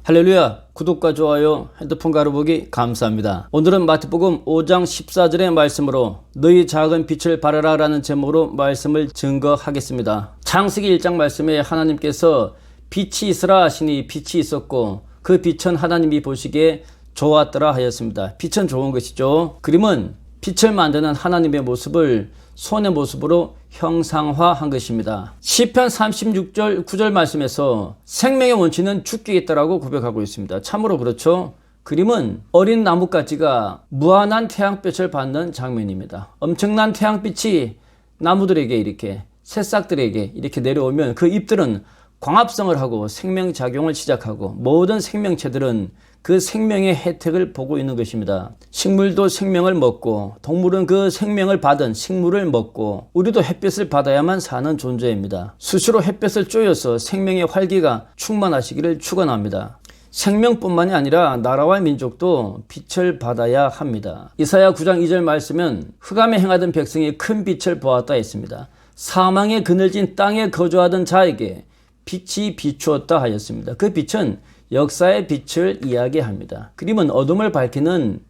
할렐루야. 구독과 좋아요, 핸드폰 가로보기 감사합니다. 오늘은 마태복음 5장 14절의 말씀으로 너희 작은 빛을 발하라 라는 제목으로 말씀을 증거하겠습니다. 창세기 1장 말씀에 하나님께서 빛이 있으라 하시니 빛이 있었고 그 빛은 하나님이 보시기에 좋았더라 하였습니다. 빛은 좋은 것이죠. 그림은 빛을 만드는 하나님의 모습을 손의 모습으로 형상화한 것입니다. 시편 36절 9절 말씀에서 생명의 원칙은 죽기에 있다라고 고백하고 있습니다. 참으로 그렇죠. 그림은 어린 나뭇가지가 무한한 태양빛을 받는 장면입니다. 엄청난 태양빛이 나무들에게 이렇게 새싹들에게 이렇게 내려오면 그 잎들은 광합성을 하고 생명작용을 시작하고 모든 생명체들은 그 생명의 혜택을 보고 있는 것입니다. 식물도 생명을 먹고 동물은 그 생명을 받은 식물을 먹고 우리도 햇빛을 받아야만 사는 존재입니다. 수시로 햇빛을 쬐어서 생명의 활기가 충만하시기를 축원합니다. 생명뿐만이 아니라 나라와 민족도 빛을 받아야 합니다. 이사야 9장 2절 말씀은 흑암에 행하던 백성이 큰 빛을 보았다 했습니다. 사망의 그늘진 땅에 거주하던 자에게 빛이 비추었다 하였습니다. 그 빛은 역사의 빛을 이야기합니다. 그림은 어둠을 밝히는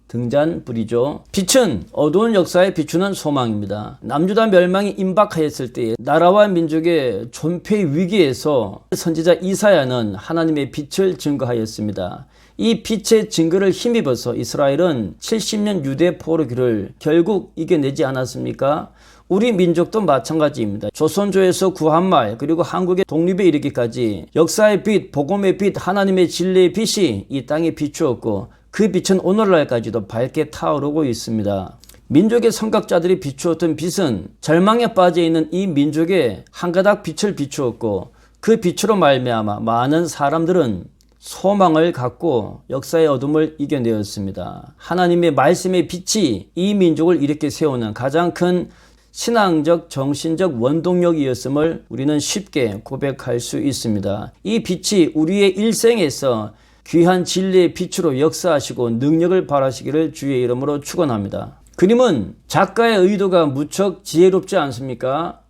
등잔불이죠. 빛은 어두운 역사에 비추는 소망입니다. 남유다 멸망이 임박하였을 때에 나라와 민족의 존폐 위기에서 선지자 이사야는 하나님의 빛을 증거하였습니다. 이 빛의 증거를 힘입어서 이스라엘은 70년 유대 포로기를 결국 이겨내지 않았습니까? 우리 민족도 마찬가지입니다. 조선조에서 구한말 그리고 한국의 독립에 이르기까지 역사의 빛, 복음의 빛, 하나님의 진리의 빛이 이 땅에 비추었고 그 빛은 오늘날까지도 밝게 타오르고 있습니다. 민족의 선각자들이 비추었던 빛은 절망에 빠져있는 이 민족에 한 가닥 빛을 비추었고 그 빛으로 말미암아 많은 사람들은 소망을 갖고 역사의 어둠을 이겨내었습니다. 하나님의 말씀의 빛이 이 민족을 이렇게 세우는 가장 큰 신앙적, 정신적 원동력이었음을 우리는 쉽게 고백할 수 있습니다. 이 빛이 우리의 일생에서 귀한 진리의 빛으로 역사하시고 능력을 발하시기를 주의 이름으로 축원합니다. 그림은 작가의 의도가 무척 지혜롭지 않습니까?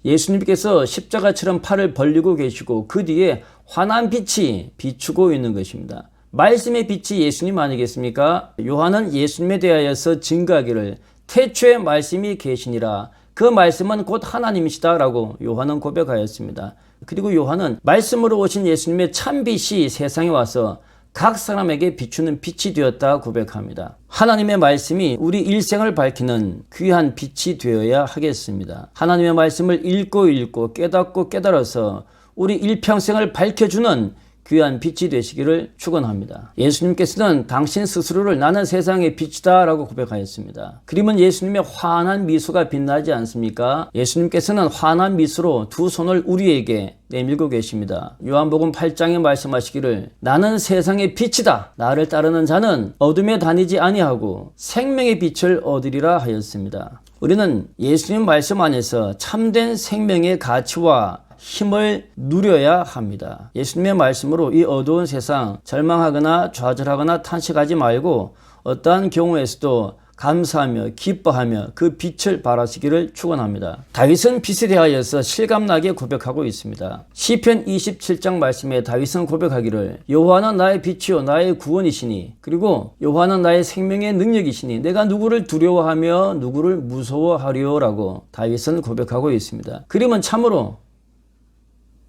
예수님께서 십자가처럼 팔을 벌리고 계시고 그 뒤에 환한 빛이 비추고 있는 것입니다. 말씀의 빛이 예수님 아니겠습니까? 요한은 예수님에 대하여서 증거하기를 태초에 말씀이 계시니라 그 말씀은 곧 하나님이시다 라고 요한은 고백하였습니다. 그리고 요한은 말씀으로 오신 예수님의 참빛이 세상에 와서 각 사람에게 비추는 빛이 되었다 고백합니다. 하나님의 말씀이 우리 일생을 밝히는 귀한 빛이 되어야 하겠습니다. 하나님의 말씀을 읽고 깨닫고 깨달아서 우리 일평생을 밝혀주는 귀한 빛이 되시기를 축원합니다. 예수님께서는 당신 스스로를 나는 세상의 빛이다 라고 고백하였습니다. 그림은 예수님의 환한 미소가 빛나지 않습니까? 예수님께서는 환한 미소로 두 손을 우리에게 내밀고 계십니다. 요한복음 8장에 말씀하시기를 나는 세상의 빛이다. 나를 따르는 자는 어둠에 다니지 아니하고 생명의 빛을 얻으리라 하였습니다. 우리는 예수님 말씀 안에서 참된 생명의 가치와 힘을 누려야 합니다. 예수님의 말씀으로 이 어두운 세상 절망하거나 좌절하거나 탄식하지 말고 어떠한 경우에서도 감사하며 기뻐하며 그 빛을 발하시기를 축원합니다. 다윗은 빛에 대하여서 실감나게 고백하고 있습니다. 시편 27장 말씀에 다윗은 고백하기를 여호와는 나의 빛이요 나의 구원이시니 그리고 여호와는 나의 생명의 능력이시니 내가 누구를 두려워하며 누구를 무서워하리오라고 다윗은 고백하고 있습니다. 그림은 참으로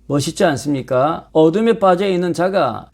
멋있지 않습니까? 어둠에 빠져있는 자가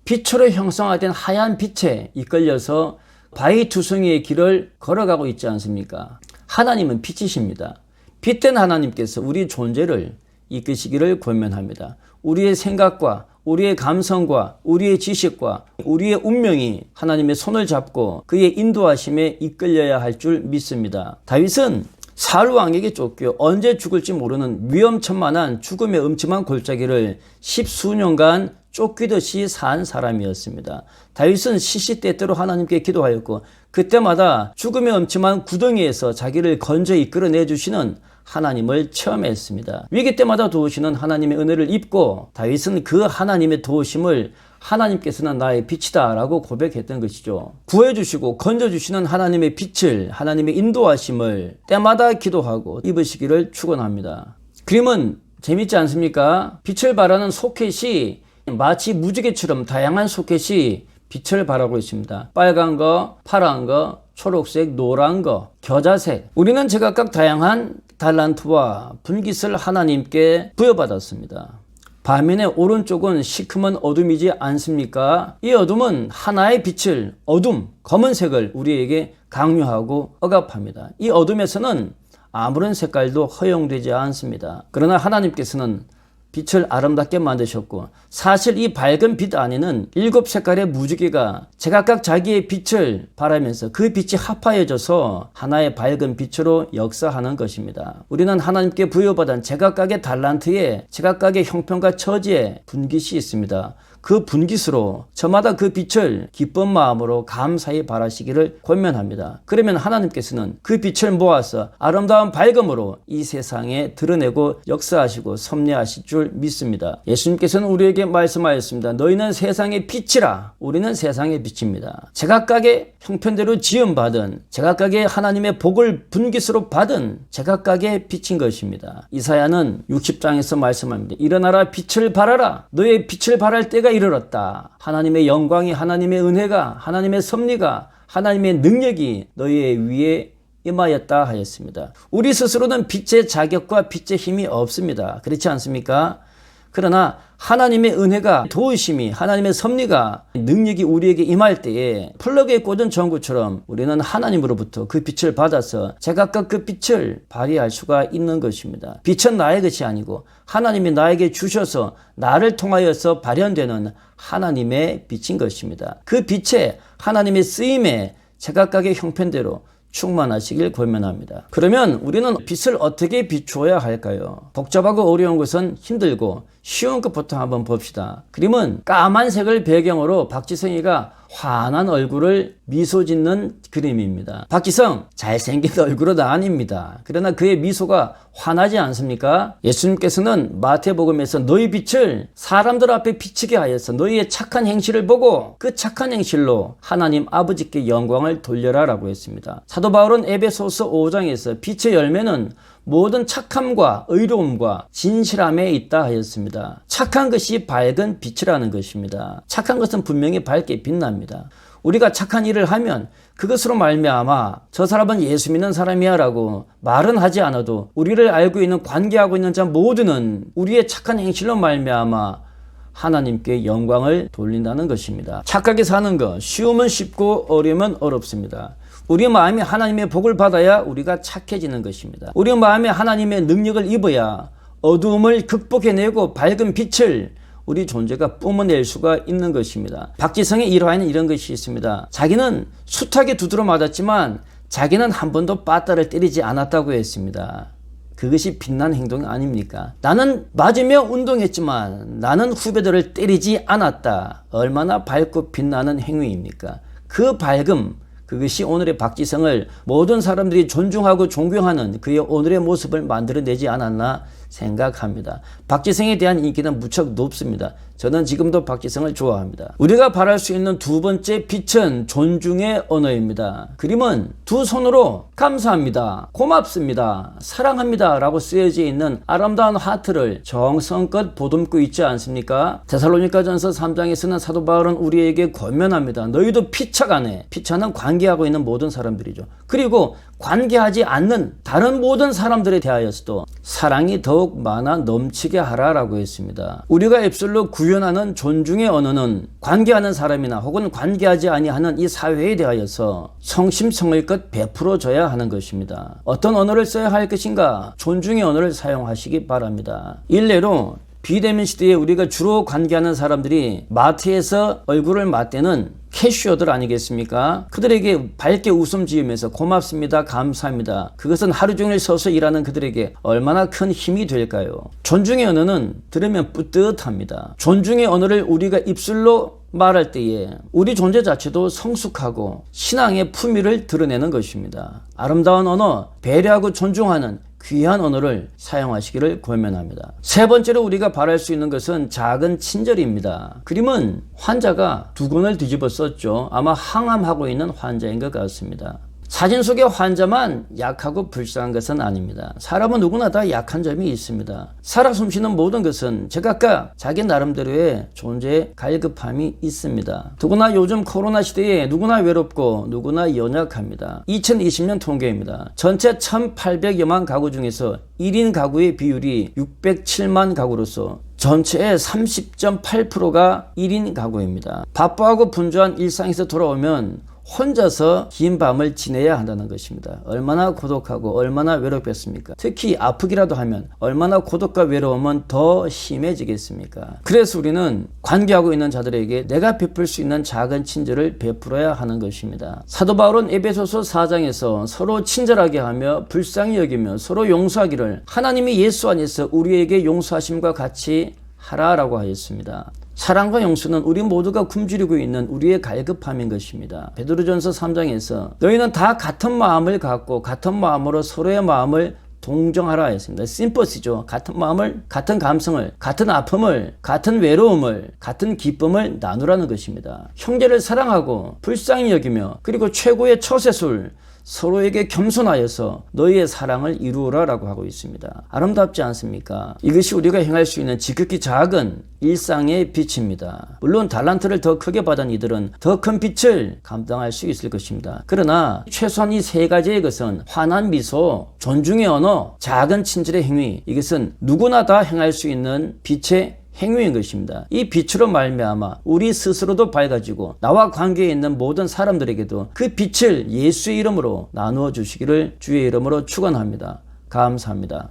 빛으로 형성화된 하얀 빛에 이끌려서 바위 투성이의 길을 걸어가고 있지 않습니까? 하나님은 빛이십니다. 빛된 하나님께서 우리 존재를 이끄시기를 권면합니다. 우리의 생각과 우리의 감성과 우리의 지식과 우리의 운명이 하나님의 손을 잡고 그의 인도하심에 이끌려야 할 줄 믿습니다. 다윗은 사울 왕에게 쫓겨 언제 죽을지 모르는 위험천만한 죽음의 음침한 골짜기를 10수년간 쫓기듯이 산 사람이었습니다. 다윗은 시시때때로 하나님께 기도하였고 그때마다 죽음의 음침한 구덩이에서 자기를 건져 이끌어내 주시는 하나님을 체험했습니다. 위기 때마다 도우시는 하나님의 은혜를 입고 다윗은 그 하나님의 도우심을 하나님께서는 나의 빛이다 라고 고백했던 것이죠. 구해주시고 건져주시는 하나님의 빛을, 하나님의 인도하심을 때마다 기도하고 입으시기를 축원합니다. 그림은 재밌지 않습니까? 빛을 발하는 소켓이 마치 무지개처럼 다양한 소켓이 빛을 발하고 있습니다. 빨간 거, 파란 거, 초록색, 노란 거, 겨자색. 우리는 제각각 다양한 달란트와 분깃을 하나님께 부여받았습니다. 반면에 오른쪽은 시커먼 어둠이지 않습니까? 이 어둠은 하나의 빛을, 어둠, 검은색을 우리에게 강요하고 억압합니다. 이 어둠에서는 아무런 색깔도 허용되지 않습니다. 그러나 하나님께서는 빛을 아름답게 만드셨고, 사실 이 밝은 빛 안에는 7색깔의 무지개가 제각각 자기의 빛을 발하면서 그 빛이 합하여져서 하나의 밝은 빛으로 역사하는 것입니다. 우리는 하나님께 부여받은 제각각의 달란트에 제각각의 형편과 처지에 분깃이 있습니다. 그 분깃으로 저마다 그 빛을 기쁜 마음으로 감사히 바라시기를 권면합니다. 그러면 하나님께서는 그 빛을 모아서 아름다운 밝음으로 이 세상에 드러내고 역사하시고 섭리하실 줄 믿습니다. 예수님께서는 우리에게 말씀하였습니다. 너희는 세상의 빛이라. 우리는 세상의 빛입니다. 제각각의 형편대로 지음받은, 제각각의 하나님의 복을 분깃으로 받은 제각각의 빛인 것입니다. 이사야는 60장에서 말씀합니다. 일어나라, 빛을 발하라. 너의 빛을 발할 때가 이르렀다. 하나님의 영광이, 하나님의 은혜가, 하나님의 섭리가, 하나님의 능력이 너희의 위에 임하였다 하였습니다. 우리 스스로는 빛의 자격과 빛의 힘이 없습니다. 그렇지 않습니까? 그러나 하나님의 은혜가, 도우심이, 하나님의 섭리가, 능력이 우리에게 임할 때에 플러그에 꽂은 전구처럼 우리는 하나님으로부터 그 빛을 받아서 제각각 그 빛을 발휘할 수가 있는 것입니다. 빛은 나의 것이 아니고 하나님이 나에게 주셔서 나를 통하여서 발현되는 하나님의 빛인 것입니다. 그 빛에 하나님의 쓰임에 제각각의 형편대로 충만하시길 권면합니다. 그러면 우리는 빛을 어떻게 비추어야 할까요? 복잡하고 어려운 것은 힘들고 쉬운 것부터 한번 봅시다. 그림은 까만색을 배경으로 박지성이가 환한 얼굴을 미소 짓는 그림입니다. 박지성, 잘생긴 얼굴은 아닙니다. 그러나 그의 미소가 환하지 않습니까? 예수님께서는 마태복음에서 너희 빛을 사람들 앞에 비치게 하여서 너희의 착한 행실을 보고 그 착한 행실로 하나님 아버지께 영광을 돌려라 라고 했습니다. 사도 바울은 에베소서 5장에서 빛의 열매는 모든 착함과 의로움과 진실함에 있다 하였습니다. 착한 것이 밝은 빛이라는 것입니다. 착한 것은 분명히 밝게 빛납니다. 우리가 착한 일을 하면 그것으로 말미암아 저 사람은 예수 믿는 사람이야 라고 말은 하지 않아도 우리를 알고 있는, 관계하고 있는 자 모두는 우리의 착한 행실로 말미암아 하나님께 영광을 돌린다는 것입니다. 착하게 사는 것, 쉬우면 쉽고 어려우면 어렵습니다. 우리 마음이 하나님의 복을 받아야 우리가 착해지는 것입니다. 우리 마음에 하나님의 능력을 입어야 어두움을 극복해내고 밝은 빛을 우리 존재가 뿜어낼 수가 있는 것입니다. 박지성의 일화에는 이런 것이 있습니다. 자기는 숱하게 두드러 맞았지만 자기는 한 번도 빠따를 때리지 않았다고 했습니다. 그것이 빛난 행동 아닙니까? 나는 맞으며 운동했지만 나는 후배들을 때리지 않았다. 얼마나 밝고 빛나는 행위입니까? 그 밝음, 그것이 오늘의 박지성을 모든 사람들이 존중하고 존경하는 그의 오늘의 모습을 만들어내지 않았나 생각합니다. 박지성에 대한 인기는 무척 높습니다. 저는 지금도 박지성을 좋아합니다. 우리가 바랄 수 있는 두 번째 빛은 존중의 언어입니다. 그림은 두 손으로 감사합니다, 고맙습니다, 사랑합니다 라고 쓰여져 있는 아름다운 하트를 정성껏 보듬고 있지 않습니까? 데살로니가전서 3장에서는 사도 바울은 우리에게 권면합니다. 너희도 피차간에, 피차는 관계하고 있는 모든 사람들이죠. 그리고 관계하지 않는 다른 모든 사람들에 대하여서도 사랑이 더욱 많아 넘치게 하라라고 했습니다. 우리가 앱술로 구현하는 존중의 언어는 관계하는 사람이나 혹은 관계하지 아니하는 이 사회에 대하여서 성심성의껏 베풀어줘야 하는 것입니다. 어떤 언어를 써야 할 것인가? 존중의 언어를 사용하시기 바랍니다. 일례로 비대면 시대에 우리가 주로 관계하는 사람들이 마트에서 얼굴을 맞대는 캐시어들 아니겠습니까? 그들에게 밝게 웃음 지으면서 고맙습니다, 감사합니다. 그것은 하루 종일 서서 일하는 그들에게 얼마나 큰 힘이 될까요? 존중의 언어는 들으면 뿌듯합니다. 존중의 언어를 우리가 입술로 말할 때에 우리 존재 자체도 성숙하고 신앙의 품위를 드러내는 것입니다. 아름다운 언어, 배려하고 존중하는 귀한 언어를 사용하시기를 권면합니다. 세 번째로 우리가 바랄 수 있는 것은 작은 친절입니다. 그림은 환자가 두 권을 뒤집어 썼죠. 아마 항암하고 있는 환자인 것 같습니다. 사진 속의 환자만 약하고 불쌍한 것은 아닙니다. 사람은 누구나 다 약한 점이 있습니다. 살아 숨쉬는 모든 것은 제각각 자기 나름대로의 존재의 갈급함이 있습니다. 누구나 요즘 코로나 시대에 누구나 외롭고 누구나 연약합니다. 2020년 통계입니다. 전체 1,800여만 가구 중에서 1인 가구의 비율이 607만 가구로서 전체의 30.8%가 1인 가구입니다. 바쁘고 분주한 일상에서 돌아오면 혼자서 긴 밤을 지내야 한다는 것입니다. 얼마나 고독하고 얼마나 외롭겠습니까? 특히 아프기라도 하면 얼마나 고독과 외로움은 더 심해지겠습니까? 그래서 우리는 관계하고 있는 자들에게 내가 베풀 수 있는 작은 친절을 베풀어야 하는 것입니다. 사도 바울은 에베소서 4장에서 서로 친절하게 하며 불쌍히 여기며 서로 용서하기를 하나님이 예수 안에서 우리에게 용서하심과 같이 하라라고 하였습니다. 사랑과 용서는 우리 모두가 굶주리고 있는 우리의 갈급함인 것입니다. 베드로전서 3장에서 너희는 다 같은 마음을 갖고 같은 마음으로 서로의 마음을 동정하라 했습니다. 심퍼시죠. 같은 마음을, 같은 감성을, 같은 아픔을, 같은 외로움을, 같은 기쁨을 나누라는 것입니다. 형제를 사랑하고 불쌍히 여기며 그리고 최고의 처세술 서로에게 겸손하여서 너희의 사랑을 이루어라라고 하고 있습니다. 아름답지 않습니까? 이것이 우리가 행할 수 있는 지극히 작은 일상의 빛입니다. 물론 달란트를 더 크게 받은 이들은 더 큰 빛을 감당할 수 있을 것입니다. 그러나 최소한 이 세 가지의 것은 환한 미소, 존중의 언어, 작은 친절의 행위, 이것은 누구나 다 행할 수 있는 빛의 행위인 것입니다. 이 빛으로 말미암아 우리 스스로도 밝아지고 나와 관계에 있는 모든 사람들에게도 그 빛을 예수의 이름으로 나누어 주시기를 주의 이름으로 축원합니다. 감사합니다.